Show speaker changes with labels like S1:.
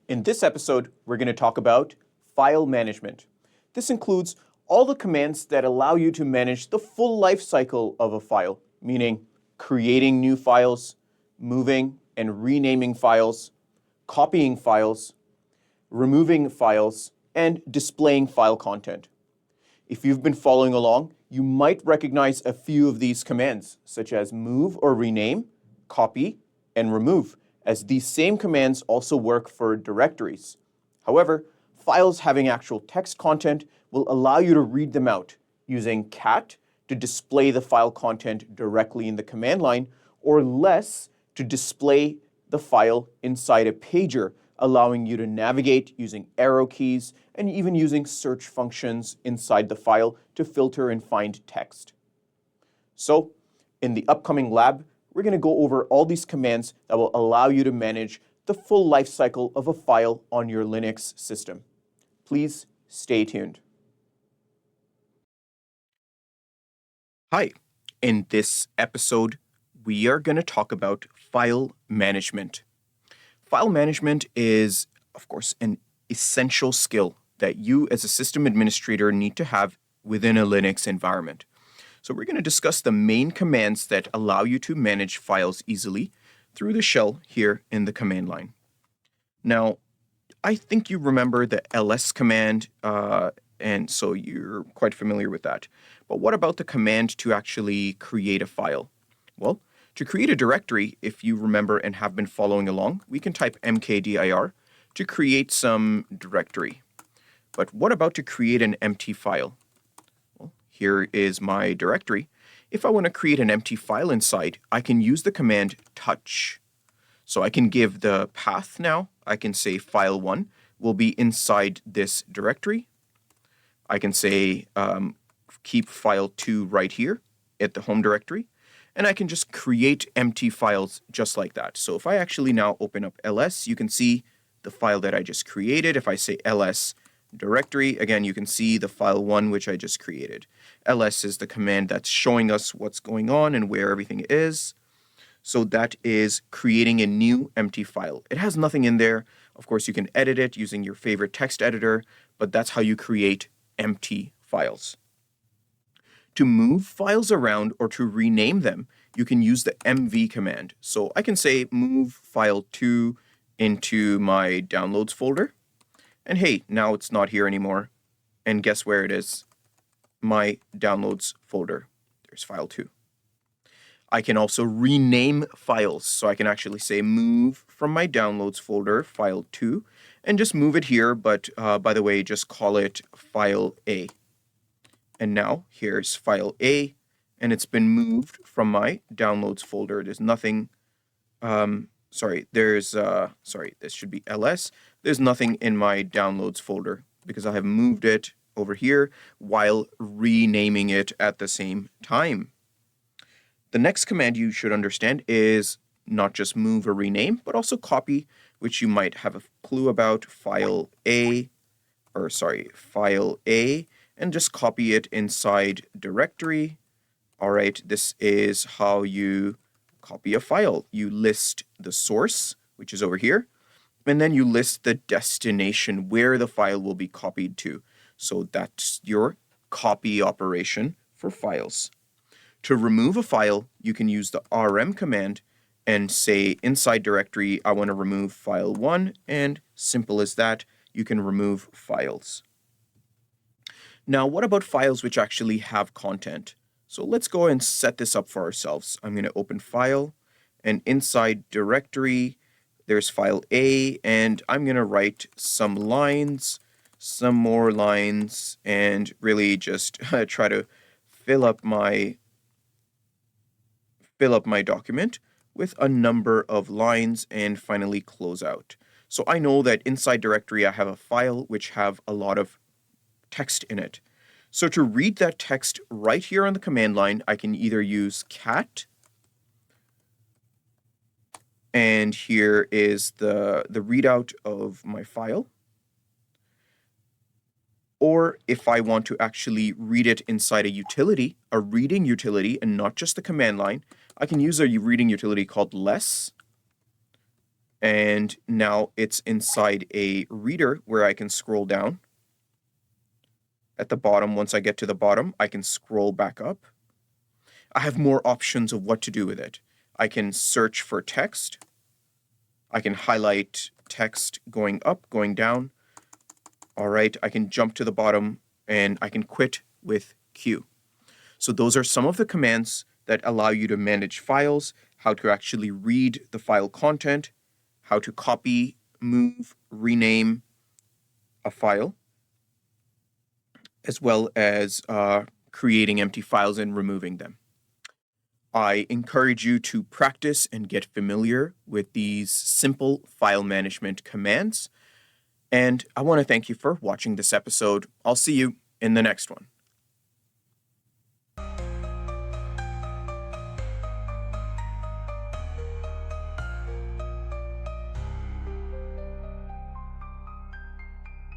S1: In this episode, we're going to talk about file management. This includes all the commands that allow you to manage the full life cycle of a file, meaning creating new files, moving and renaming files, copying files, removing files, and displaying file content. If you've been following along, you might recognize a few of these commands, such as move or rename, copy, and remove, as these same commands also work for directories. However, files having actual text content will allow you to read them out using cat to display the file content directly in the command line, or less to display the file inside a pager, allowing you to navigate using arrow keys and even using search functions inside the file to filter and find text. So, in the upcoming lab, we're going to go over all these commands that will allow you to manage the full life cycle of a file on your Linux system. Please stay tuned. Hi, in this episode, we are going to talk about file management. File management is, of course, an essential skill that you as a system administrator need to have within a Linux environment. So we're going to discuss the main commands that allow you to manage files easily through the shell here in the command line. Now, I think you remember the ls command, and so you're quite familiar with that. But what about the command to actually create a file? Well, to create a directory, if you remember and have been following along, we can type mkdir to create some directory. But what about to create an empty file? Well, here is my directory. If I want to create an empty file inside, I can use the command touch. So I can give the path now. I can say file1 will be inside this directory. I can say keep file2 right here at the home directory. And I can just create empty files just like that. So if I actually now open up ls, you can see the file that I just created. If I say ls directory, again, you can see the file1 which I just created. ls is the command that's showing us what's going on and where everything is. So that is creating a new empty file. It has nothing in there. Of course, you can edit it using your favorite text editor, but that's how you create empty files. To move files around or to rename them, you can use the mv command. So I can say move file2 into my downloads folder. And hey, now it's not here anymore. And guess where it is? My downloads folder. There's file2. I can also rename files. So I can actually say move from my downloads folder, file2, and just move it here. But by the way, just call it file A. And now here's file A, and it's been moved from my downloads folder. There's nothing, this should be ls. There's nothing in my downloads folder because I have moved it over here while renaming it at the same time. The next command you should understand is not just move or rename, but also copy, which you might have a clue about, file A, and just copy it inside directory. All right, this is how you copy a file. You list the source, which is over here, and then you list the destination where the file will be copied to. So that's your copy operation for files. To remove a file, you can use the rm command and say inside directory, I want to remove file1, and simple as that, you can remove files. Now, what about files which actually have content? So let's go and set this up for ourselves. I'm going to open File, and inside Directory, there's File A, and I'm going to write some lines, some more lines, and really just try to fill up my document with a number of lines and finally close out. So I know that inside Directory, I have a file which have a lot of text in it. So to read that text right here on the command line, I can either use cat, and here is the readout of my file. Or if I want to actually read it inside a utility, a reading utility, and not just the command line, I can use a reading utility called less. And now it's inside a reader where I can scroll down. At the bottom, once I get to the bottom, I can scroll back up. I have more options of what to do with it. I can search for text. I can highlight text going up, going down. All right, I can jump to the bottom and I can quit with Q. So those are some of the commands that allow you to manage files, how to actually read the file content, how to copy, move, rename a file, as well as creating empty files and removing them. I encourage you to practice and get familiar with these simple file management commands. And I want to thank you for watching this episode. I'll see you in the next one.